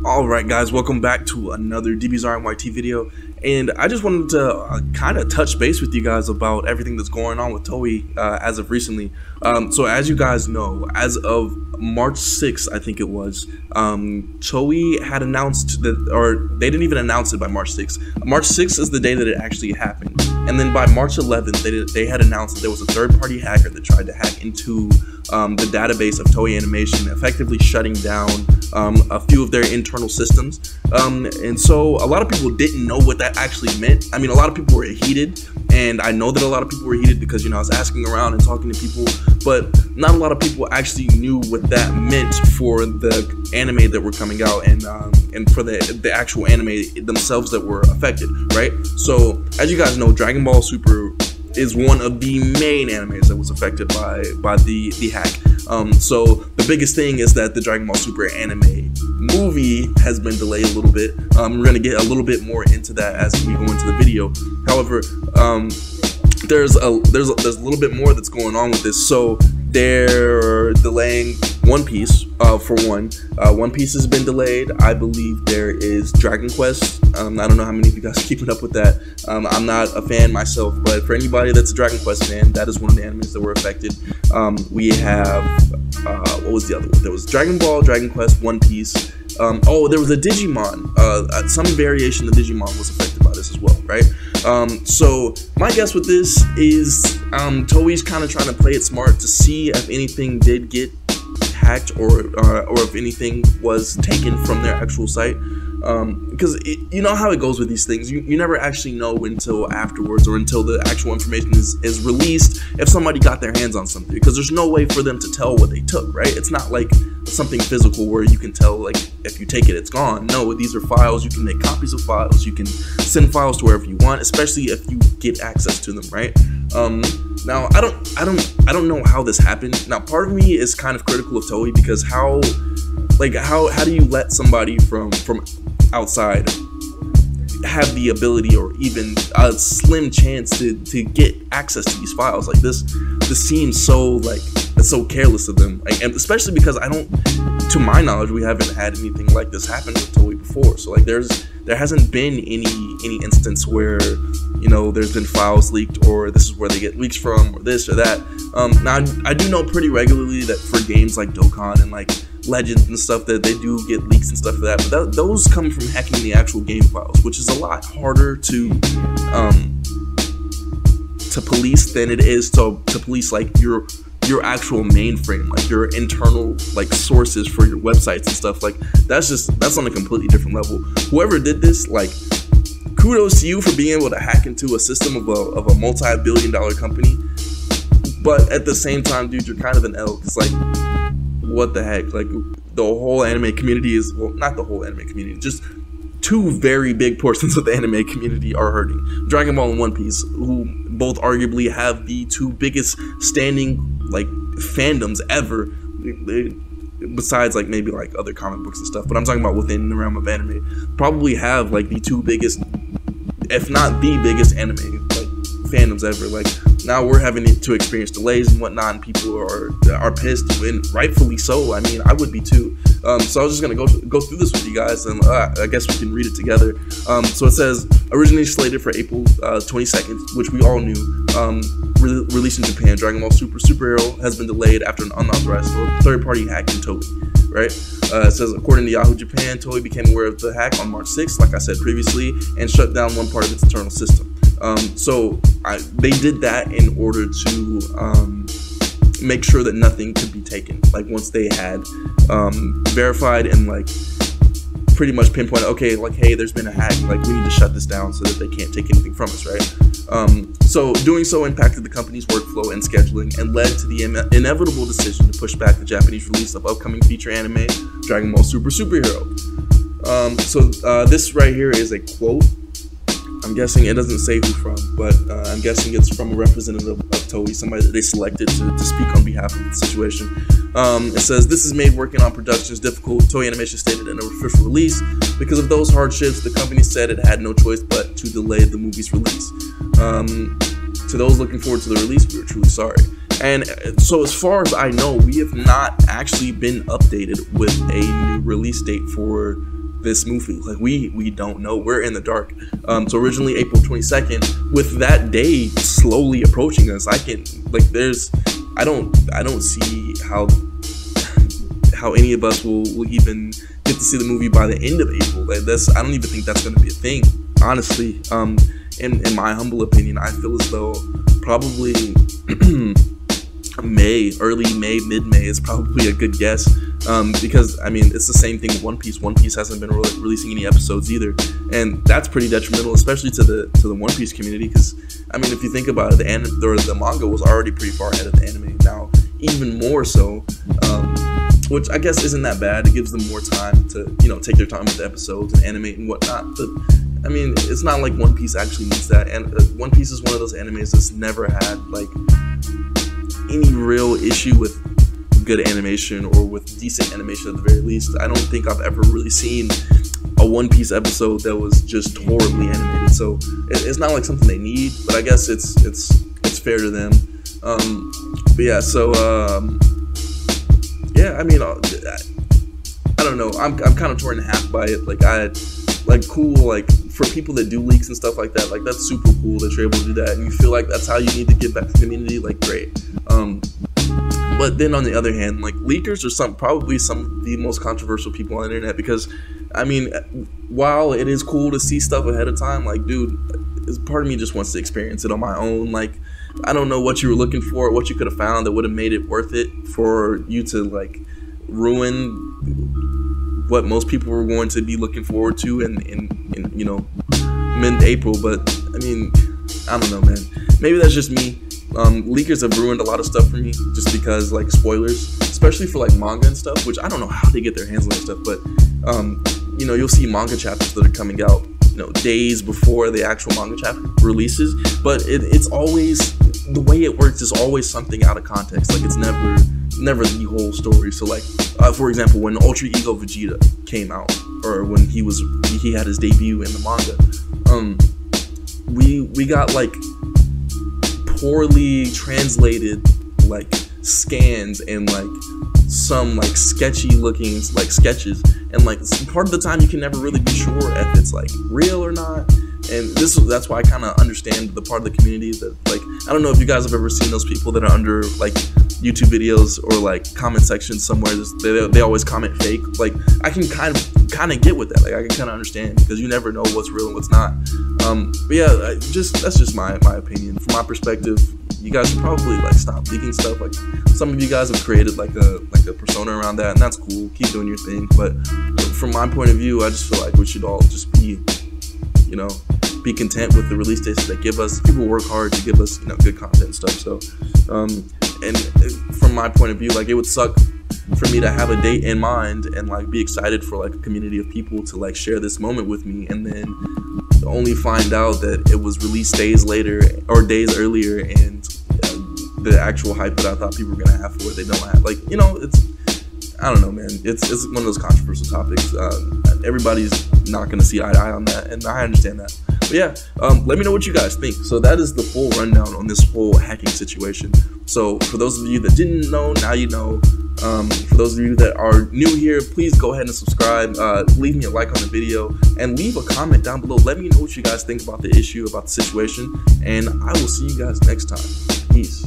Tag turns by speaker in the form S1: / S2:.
S1: Alright guys, welcome back to another DBZRNYT video, and I just wanted to kind of touch base with you guys about everything that's going on with Toei as of recently. So as you guys know, as of March 6th, I think it was, Toei had announced that, or they didn't even announce it by March 6th. March 6th is the day that it actually happened, and then by March 11th, they had announced that there was a third-party hacker that tried to hack into the database of Toei Animation, effectively shutting down a few of their internal systems. And so a lot of people didn't know what that actually meant. I mean, a lot of people were heated, and I know that a lot of people were heated because, you know, I was asking around and talking to people, but not a lot of people actually knew what that meant for the anime that were coming out and for the actual anime themselves that were affected, right? So as you guys know, Dragon Ball Super is one of the main animes that was affected by the hack. So the biggest thing is that the Dragon Ball Super anime movie has been delayed a little bit. We're gonna get a little bit more into that as we go into the video. However, there's a little bit more that's going on with this. So they're delaying One Piece for one. One Piece has been delayed. I believe there is Dragon Quest. I don't know how many of you guys are keeping up with that. I'm not a fan myself, but for anybody that's a Dragon Quest fan, that is one of the animes that were affected. We have what was the other one? There was Dragon Ball, Dragon Quest, One Piece. Oh, there was a Digimon. Some variation of Digimon was affected by this as well, right? So my guess with this is Toei's kind of trying to play it smart to see if anything did get hacked or if anything was taken from their actual site. Because you know how it goes with these things. You never actually know until afterwards or until the actual information is released if somebody got their hands on something, because there's no way for them to tell what they took, right? It's not like something physical where you can tell, like, if you take it, it's gone. No, these are files. You can make copies of files. You can send files to wherever you want, especially if you get access to them, right? Now I don't know how this happened. Now part of me is kind of critical of Toei, because how do you let somebody from outside have the ability or even a slim chance to get access to these files? Like this seems so, like, it's so careless of them, like, and especially because to my knowledge, we haven't had anything like this happen with Toei before. So like there hasn't been any instance where, you know, there's been files leaked, or this is where they get leaks from, or this or that. Now I do know pretty regularly that for games like Dokkan and like Legends and stuff, that they do get leaks and stuff for that, but those come from hacking the actual game files, which is a lot harder to police than it is to police like your actual mainframe, like your internal like sources for your websites and stuff. Like that's on a completely different level. Whoever did this, like, kudos to you for being able to hack into a system of a multi-billion-dollar company. But at the same time, dude, you're kind of an L. It's like, what the heck? Like, the whole anime community is, well, not the whole anime community, just two very big portions of the anime community are hurting. Dragon Ball and One Piece, who both arguably have the two biggest standing, like, fandoms ever, besides like maybe like other comic books and stuff, but I'm talking about within the realm of anime, probably have like the two biggest, if not the biggest, anime like fandoms ever. Like, now we're having to experience delays and whatnot, and people are pissed, and rightfully so. I mean, I would be too. So I was just gonna go through this with you guys, and I guess we can read it together. So it says, originally slated for April 22nd, which we all knew, released in Japan, Dragon Ball Super Superhero has been delayed after an unauthorized third-party hack in Toei. Right? It says, according to Yahoo Japan, Toei became aware of the hack on March 6th, like I said previously, and shut down one part of its internal system. So they did that in order to make sure that nothing could be taken. Like, once they had verified and like pretty much pinpointed, okay, like, hey, there's been a hack, like, we need to shut this down so that they can't take anything from us, right? So doing so impacted the company's workflow and scheduling, and led to the inevitable decision to push back the Japanese release of upcoming feature anime Dragon Ball Super Superhero. This right here is a quote. I'm guessing it doesn't say who from, but I'm guessing it's from a representative of Toei, somebody that they selected to speak on behalf of the situation. It says, this has made working on productions difficult. Toei Animation stated in an official release, because of those hardships, the company said it had no choice but to delay the movie's release. To those looking forward to the release, we are truly sorry. And so as far as I know, we have not actually been updated with a new release date for this movie. Like we don't know. We're in the dark. So originally April 22nd, with that day slowly approaching us, I don't see how any of us will even get to see the movie by the end of April. Like I don't even think that's going to be a thing, honestly. In my humble opinion, I feel as though probably early May, mid-May is probably a good guess, because I mean it's the same thing with One Piece. One Piece hasn't been releasing any episodes either, and that's pretty detrimental, especially to the One Piece community. Because I mean, if you think about it, the manga was already pretty far ahead of the anime. Now even more so, which I guess isn't that bad. It gives them more time to take their time with the episodes and animate and whatnot. But I mean, it's not like One Piece actually needs that. And One Piece is one of those animes that's never had like any real issue with good animation or with decent animation at the very least. I don't think I've ever really seen a One Piece episode that was just horribly animated. So it's not like something they need, but I guess it's fair to them. But yeah, so yeah, I mean, I don't know. I'm kind of torn in half by it. Cool, like for people that do leaks and stuff like that, like that's super cool that you're able to do that, and you feel like that's how you need to get back to the community. Like great. But then on the other hand, like leakers are probably some of the most controversial people on the internet, because I mean, while it is cool to see stuff ahead of time, like dude, part of me just wants to experience it on my own. Like I don't know what you were looking for, what you could have found that would have made it worth it for you to like ruin what most people were going to be looking forward to in mid-April. But I mean, I don't know, man. Maybe that's just me. Leakers have ruined a lot of stuff for me just because, like, spoilers, especially for like manga and stuff, which I don't know how they get their hands on that stuff. But you'll see manga chapters that are coming out days before the actual manga chapter releases, but it's always, the way it works is always something out of context. Like it's never the whole story. So like for example, when Ultra Ego Vegeta came out, or when he had his debut in the manga, we got like poorly translated like scans and like some like sketchy looking like sketches, and like part of the time you can never really be sure if it's like real or not. And that's why I kind of understand the part of the community that, like, I don't know if you guys have ever seen those people that are under like YouTube videos or like comment sections somewhere, they always comment fake. Like I can kind of get with that. Like I can kind of understand, because you never know what's real and what's not. But yeah, that's just my opinion. From my perspective, you guys should probably like stop leaking stuff. Like some of you guys have created like a persona around that, and that's cool. Keep doing your thing. But from my point of view, I just feel like we should all just be content with the release dates that they give us. People work hard to give us good content and stuff. So and from my point of view, like it would suck for me to have a date in mind and like be excited for like a community of people to like share this moment with me, and then only find out that it was released days later or days earlier, and the actual hype that I thought people were gonna have for it, they don't have. Like I don't know, man. It's one of those controversial topics. Everybody's not gonna see eye to eye on that, and I understand that. But yeah, let me know what you guys think. So that is the full rundown on this whole hacking situation. So for those of you that didn't know, now you know. For those of you that are new here, please go ahead and subscribe. Leave me a like on the video, and leave a comment down below. Let me know what you guys think about the issue, about the situation, and I will see you guys next time. Peace.